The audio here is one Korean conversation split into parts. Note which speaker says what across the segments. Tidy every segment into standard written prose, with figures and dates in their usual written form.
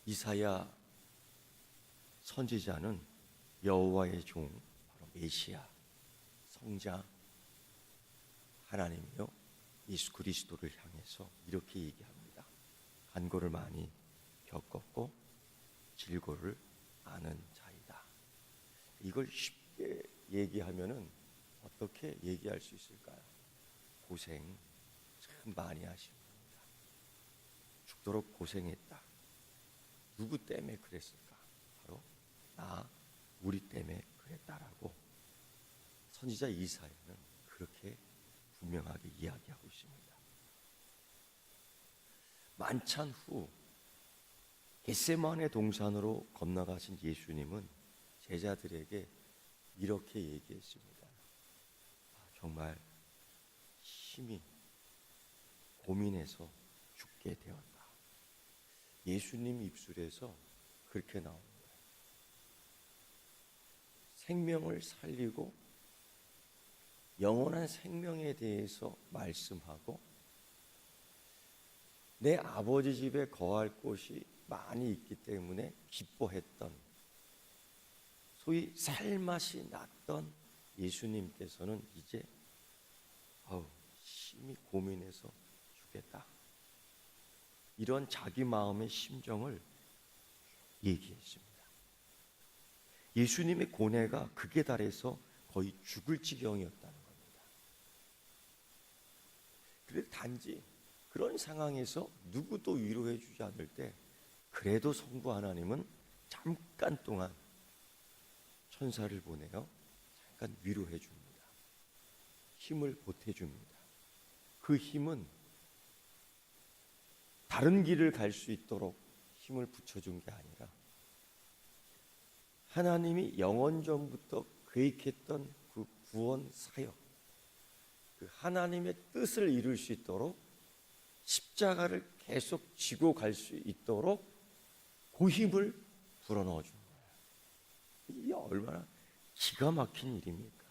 Speaker 1: 이사야 선지자는 여호와의 종, 바로 메시아, 성자 하나님이요 예수 그리스도를 향해서 이렇게 얘기합니다. 간고를 많이 겪었고 질고를 아는 자이다. 이걸 쉽게 얘기하면은 어떻게 얘기할 수 있을까요? 고생 참 많이 하신 겁니다. 죽도록 고생했다. 누구 때문에 그랬을까? 바로 우리 때문에 그랬다라고 선지자 이사야는 그렇게 분명하게 이야기하고 있습니다. 만찬 후 겟세마네 동산으로 건너가신 예수님은 제자들에게 이렇게 얘기했습니다. 정말 심히 고민해서 죽게 되었다. 예수님 입술에서 그렇게 나오는 거예요. 생명을 살리고 영원한 생명에 대해서 말씀하고 내 아버지 집에 거할 곳이 많이 있기 때문에 기뻐했던, 소위 살맛이 났던 예수님께서는 이제 심히 고민해서 죽겠다. 이런 자기 마음의 심정을 얘기했습니다. 예수님의 고뇌가 극에 달해서 거의 죽을 지경이었다는 겁니다. 그런데 단지 그런 상황에서 누구도 위로해 주지 않을 때 그래도 성부 하나님은 잠깐 동안 천사를 보내어 잠깐 위로해 줍니다. 힘을 보태줍니다. 그 힘은 다른 길을 갈 수 있도록 힘을 붙여준 게 아니라 하나님이 영원전부터 계획했던 그 구원 사역, 그 하나님의 뜻을 이룰 수 있도록 십자가를 계속 지고 갈 수 있도록 그 힘을 불어넣어 준 거예요. 이게 얼마나 기가 막힌 일입니까?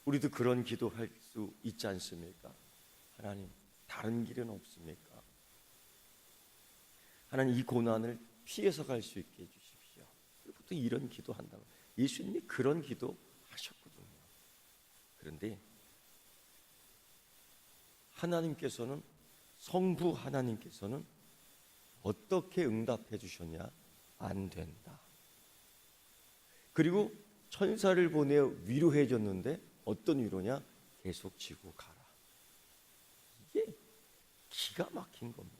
Speaker 1: 우리도 그런 기도할 수 있지 않습니까? 하나님, 다른 길은 없습니까? 하나님, 이 고난을 피해서 갈 수 있게 해주십시오. 보통 이런 기도한다고. 예수님이 그런 기도 하셨거든요. 그런데 하나님께서는, 성부 하나님께서는 어떻게 응답해 주셨냐? 안 된다. 그리고 천사를 보내어 위로해 줬는데 어떤 위로냐? 계속 지고 가라. 이게 기가 막힌 겁니다.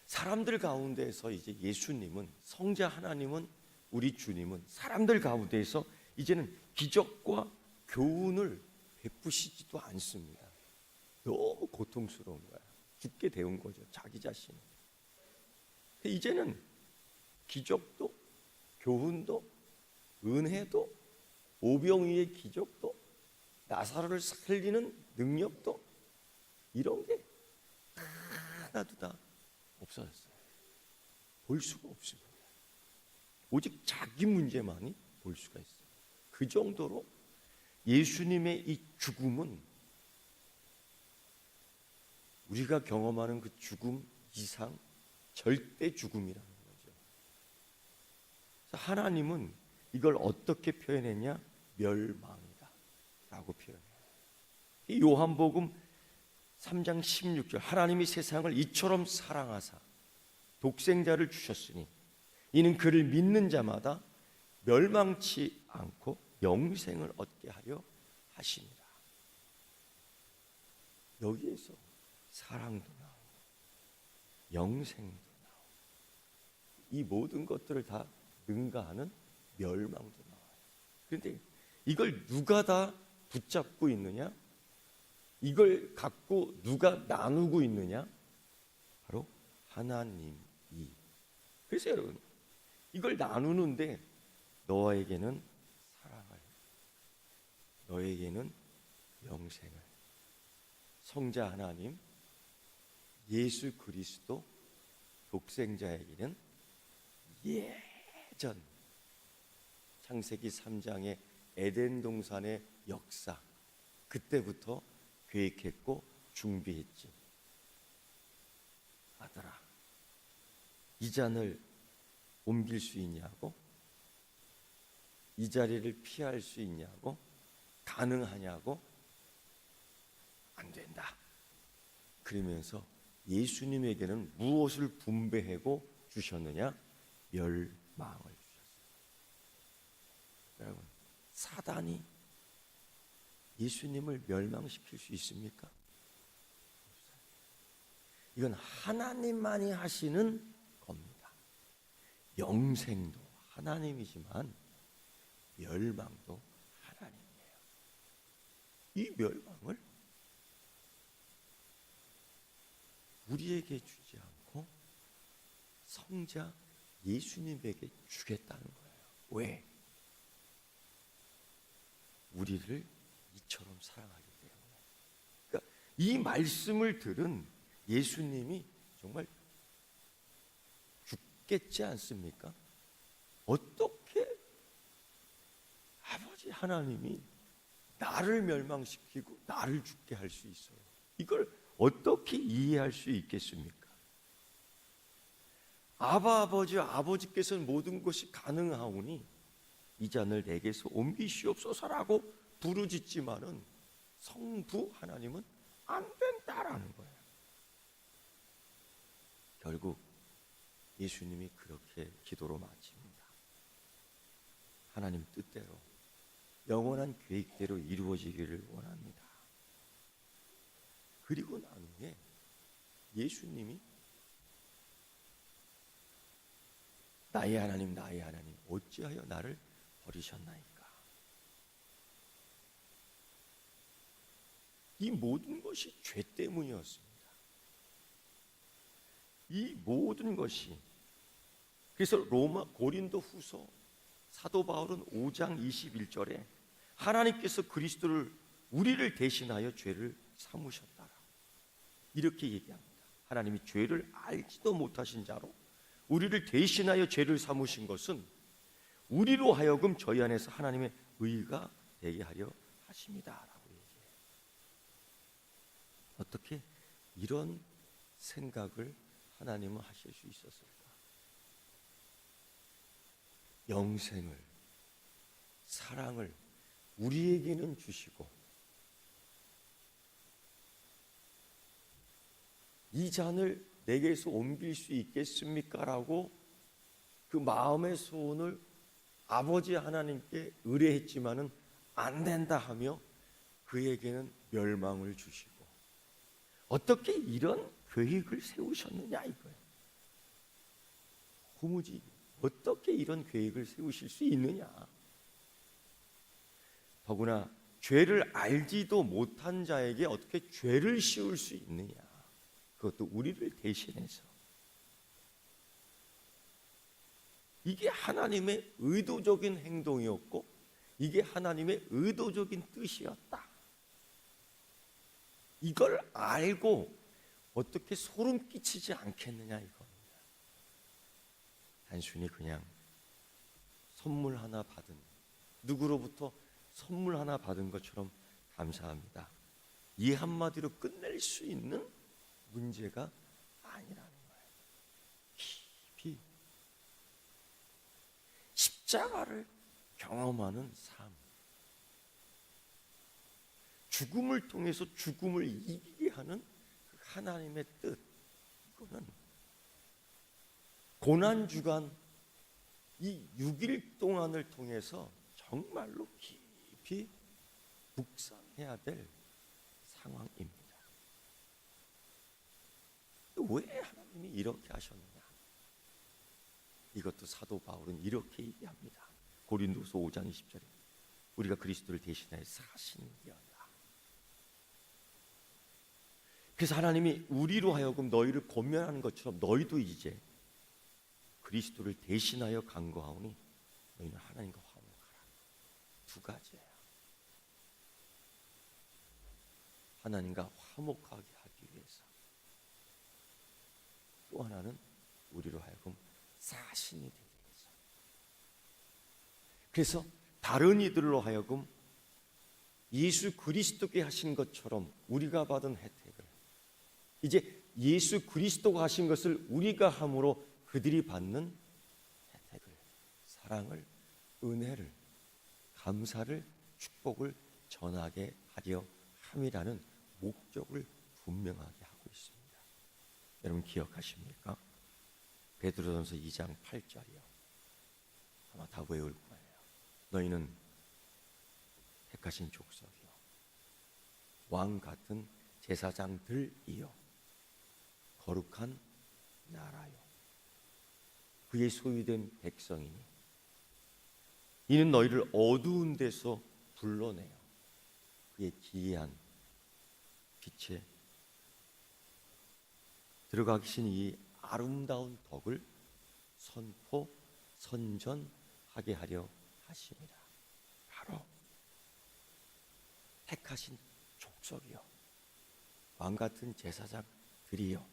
Speaker 1: 사람들 가운데서 이제 예수님은, 성자 하나님은, 우리 주님은 사람들 가운데서 이제는 기적과 교훈을 베푸시지도 않습니다. 너무 고통스러운 거야. 죽게 되온 거죠, 자기 자신은. 이제는 기적도, 교훈도, 은혜도, 오병이의 기적도, 나사로를 살리는 능력도, 이런 게 하나도 다 없어졌어요. 볼 수가 없습니다. 오직 자기 문제만이 볼 수가 있어요. 그 정도로 예수님의 이 죽음은 우리가 경험하는 그 죽음 이상 절대 죽음이라는 거죠. 하나님은 이걸 어떻게 표현했냐? 멸망이다 라고 표현해요. 이 요한복음 3장 16절, 하나님이 세상을 이처럼 사랑하사 독생자를 주셨으니 이는 그를 믿는 자마다 멸망치 않고 영생을 얻게 하려 하십니다. 여기에서 사랑도 나오고 영생도 나오고 이 모든 것들을 다 능가하는 멸망도 나와요. 그런데 이걸 누가 다 붙잡고 있느냐? 이걸 갖고 누가 나누고 있느냐? 바로 하나님이. 그래서 여러분, 이걸 나누는데 너에게는 사랑을, 너에게는 영생을, 성자 하나님 예수 그리스도 독생자에게는 예전 창세기 3장의 에덴 동산의 역사, 그때부터 계획했고 준비했지. 아들아, 이 잔을 옮길 수 있냐고? 이 자리를 피할 수 있냐고? 가능하냐고? 안 된다. 그러면서 예수님에게는 무엇을 분배하고 주셨느냐? 멸망을 주셨어요. 여러분, 사단이 예수님을 멸망시킬 수 있습니까? 이건 하나님만이 하시는 겁니다. 영생도 하나님이지만 멸망도 하나님이에요. 이 멸망을 우리에게 주지 않고 성자 예수님에게 주겠다는 거예요. 왜? 우리를 이처럼 사랑하기 때문에. 그러니까 이 말씀을 들은 예수님이 정말 죽겠지 않습니까? 어떻게 아버지 하나님이 나를 멸망시키고 나를 죽게 할 수 있어요? 이걸 어떻게 이해할 수 있겠습니까? 아버지, 아버지께서는 모든 것이 가능하오니 이 잔을 내게서 옮기시옵소서라고 부르짖지만은 성부 하나님은 안 된다라는 거예요. 결국 예수님이 그렇게 기도로 마칩니다. 하나님 뜻대로 영원한 계획대로 이루어지기를 원합니다. 그리고 난 후에 예수님이 나의 하나님, 나의 하나님, 어찌하여 나를 버리셨나이까? 이 모든 것이 죄 때문이었습니다. 이 모든 것이. 그래서 고린도 후서 사도 바울은 5장 21절에 하나님께서 그리스도를 우리를 대신하여 죄를 삼으셨다라 이렇게 얘기합니다. 하나님이 죄를 알지도 못하신 자로 우리를 대신하여 죄를 삼으신 것은 우리로 하여금 저희 안에서 하나님의 의가 되게 하려 하십니다라고 얘기해요. 어떻게 이런 생각을 하나님은 하실 수 있었을까? 영생을, 사랑을 우리에게는 주시고 이 잔을 내게서 옮길 수 있겠습니까? 라고 그 마음의 소원을 아버지 하나님께 의뢰했지만은 안 된다 하며 그에게는 멸망을 주시고 어떻게 이런 계획을 세우셨느냐 이거예요. 도무지 어떻게 이런 계획을 세우실 수 있느냐. 더구나 죄를 알지도 못한 자에게 어떻게 죄를 씌울 수 있느냐. 그것도 우리를 대신해서. 이게 하나님의 의도적인 행동이었고 이게 하나님의 의도적인 뜻이었다. 이걸 알고 어떻게 소름 끼치지 않겠느냐 이겁니다. 단순히 그냥 선물 하나 받은, 누구로부터 선물 하나 받은 것처럼 감사합니다, 이 한마디로 끝낼 수 있는 문제가 아니라는 거예요. 깊이 십자가를 경험하는 삶, 죽음을 통해서 죽음을 이기게 하는 그 하나님의 뜻, 이거는 고난주간 이 6일 동안을 통해서 정말로 깊이 묵상해야 될 상황입니다. 왜 하나님이 이렇게 하셨느냐? 이것도 사도 바울은 이렇게 얘기합니다. 고린도서 5장 20절에 우리가 그리스도를 대신하여 사신 되었다. 그래서 하나님이 우리로 하여금 너희를 권면하는 것처럼 너희도 이제 그리스도를 대신하여 간구하오니 너희는 하나님과 화목하라. 두 가지예요. 하나님과 화목하게 하기 위해서. 또 하나는 우리로 하여금 사신이 되기 위해서. 그래서 다른 이들로 하여금 예수 그리스도께 하신 것처럼 우리가 받은 혜택을 이제 예수 그리스도가 하신 것을 우리가 함으로 그들이 받는 혜택을, 사랑을, 은혜를, 감사를, 축복을 전하게 하려 함이라는 목적을 분명하게 하고 있습니다. 여러분 기억하십니까? 베드로전서 2장 8절이요. 아마 다 외울 거예요. 너희는 택하신 족속이요, 왕 같은 제사장들이요, 거룩한 나라요, 그의 소유된 백성이니 이는 너희를 어두운 데서 불러내어 그의 기이한 빛에 들어가 계신 이 아름다운 덕을 선포, 선전하게 하려 하심이라. 바로 택하신 족속이요, 왕 같은 제사장들이요,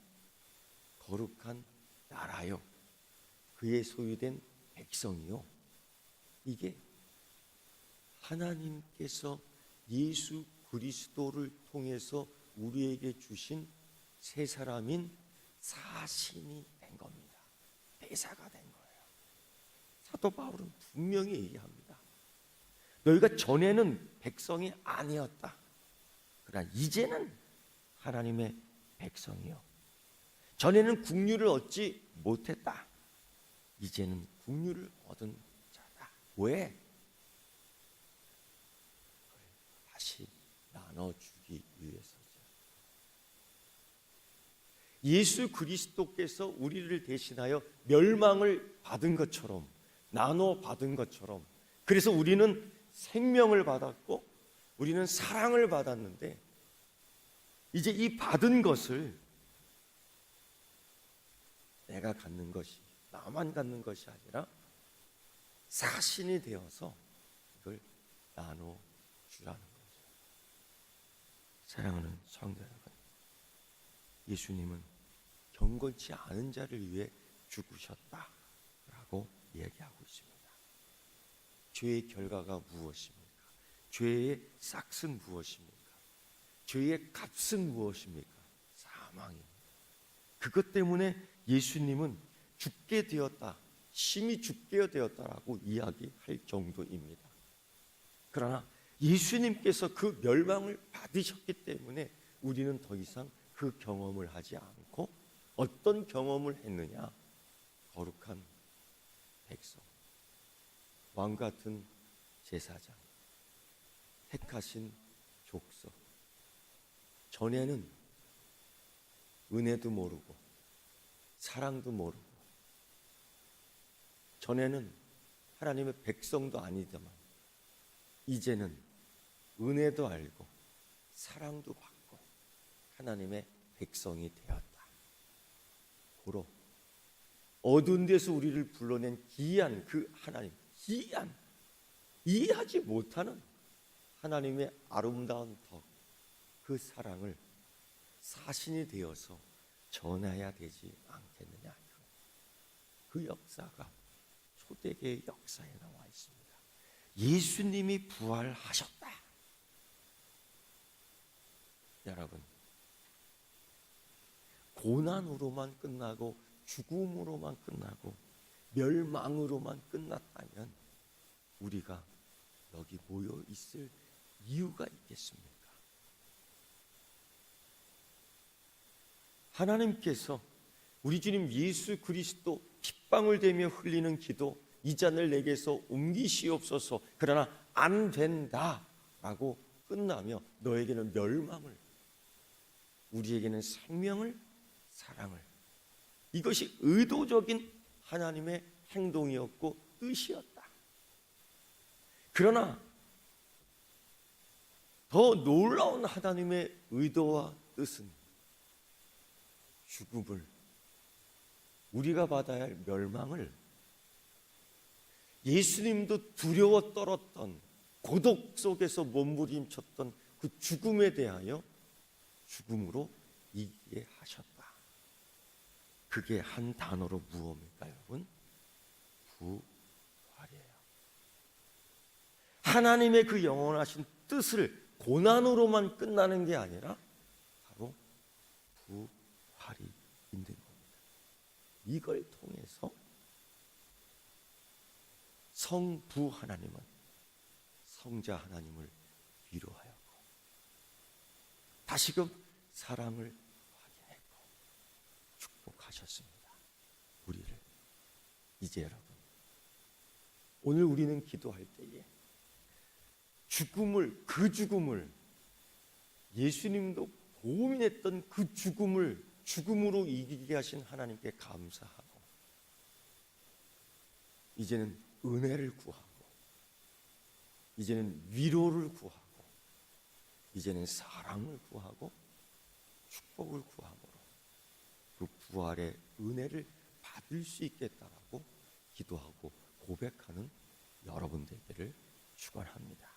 Speaker 1: 거룩한 나라요, 그의 소유된 백성이요. 이게 하나님께서 예수 그리스도를 통해서 우리에게 주신 새 사람인 사신이 된 겁니다. 대사가 된 거예요. 사도 바울은 분명히 얘기합니다. 너희가 전에는 백성이 아니었다. 그러나 이제는 하나님의 백성이요, 전에는 국류를 얻지 못했다. 이제는 국류를 얻은 자다. 왜? 그걸 다시 나눠주기 위해서죠. 예수 그리스도께서 우리를 대신하여 멸망을 받은 것처럼, 나눠 받은 것처럼, 그래서 우리는 생명을 받았고 우리는 사랑을 받았는데, 이제 이 받은 것을 내가 갖는 것이, 나만 갖는 것이 아니라 사신이 되어서 이걸 나눠 주라는 거죠. 사랑하는 성도 여러분, 예수님은 경건치 않은 자를 위해 죽으셨다라고 얘기하고 있습니다. 죄의 결과가 무엇입니까? 죄의 싹은 무엇입니까? 죄의 값은 무엇입니까? 사망입니다. 그것 때문에 예수님은 죽게 되었다, 심히 죽게 되었다라고 이야기할 정도입니다. 그러나 예수님께서 그 멸망을 받으셨기 때문에 우리는 더 이상 그 경험을 하지 않고 어떤 경험을 했느냐? 거룩한 백성, 왕 같은 제사장, 택하신 족속. 전에는 은혜도 모르고 사랑도 모르고, 전에는 하나님의 백성도 아니더만 이제는 은혜도 알고 사랑도 받고 하나님의 백성이 되었다. 고로 어두운 데서 우리를 불러낸 기이한 그 하나님, 기이한, 이해하지 못하는 하나님의 아름다운 덕, 그 사랑을 사신이 되어서 전해야 되지 않겠느냐. 그 역사가 초대교회 역사에 나와 있습니다. 예수님이 부활하셨다. 여러분, 고난으로만 끝나고 죽음으로만 끝나고 멸망으로만 끝났다면 우리가 여기 모여 있을 이유가 있겠습니까? 하나님께서 우리 주님 예수 그리스도 핏방울 되며 흘리는 기도, 이 잔을 내게서 옮기시옵소서, 그러나 안 된다라고 끝나며 너에게는 멸망을, 우리에게는 생명을, 사랑을, 이것이 의도적인 하나님의 행동이었고 뜻이었다. 그러나 더 놀라운 하나님의 의도와 뜻은 죽음을, 우리가 받아야 할 멸망을, 예수님도 두려워 떨었던 고독 속에서 몸부림쳤던 그 죽음에 대하여 죽음으로 이기게 하셨다. 그게 한 단어로 무엇입니까, 여러분? 부활이에요. 하나님의 그 영원하신 뜻을 고난으로만 끝나는 게 아니라 바로 부활이에요. 이걸 통해서 성부 하나님은 성자 하나님을 위로하였고 다시금 사랑을 확인했고 축복하셨습니다. 우리를. 이제 여러분, 오늘 우리는 기도할 때에 그 죽음을 예수님도 고민했던 그 죽음으로 이기게 하신 하나님께 감사하고 이제는 은혜를 구하고 이제는 위로를 구하고 이제는 사랑을 구하고 축복을 구함으로 그 부활의 은혜를 받을 수 있겠다라고 기도하고 고백하는 여러분 되기를 축원합니다.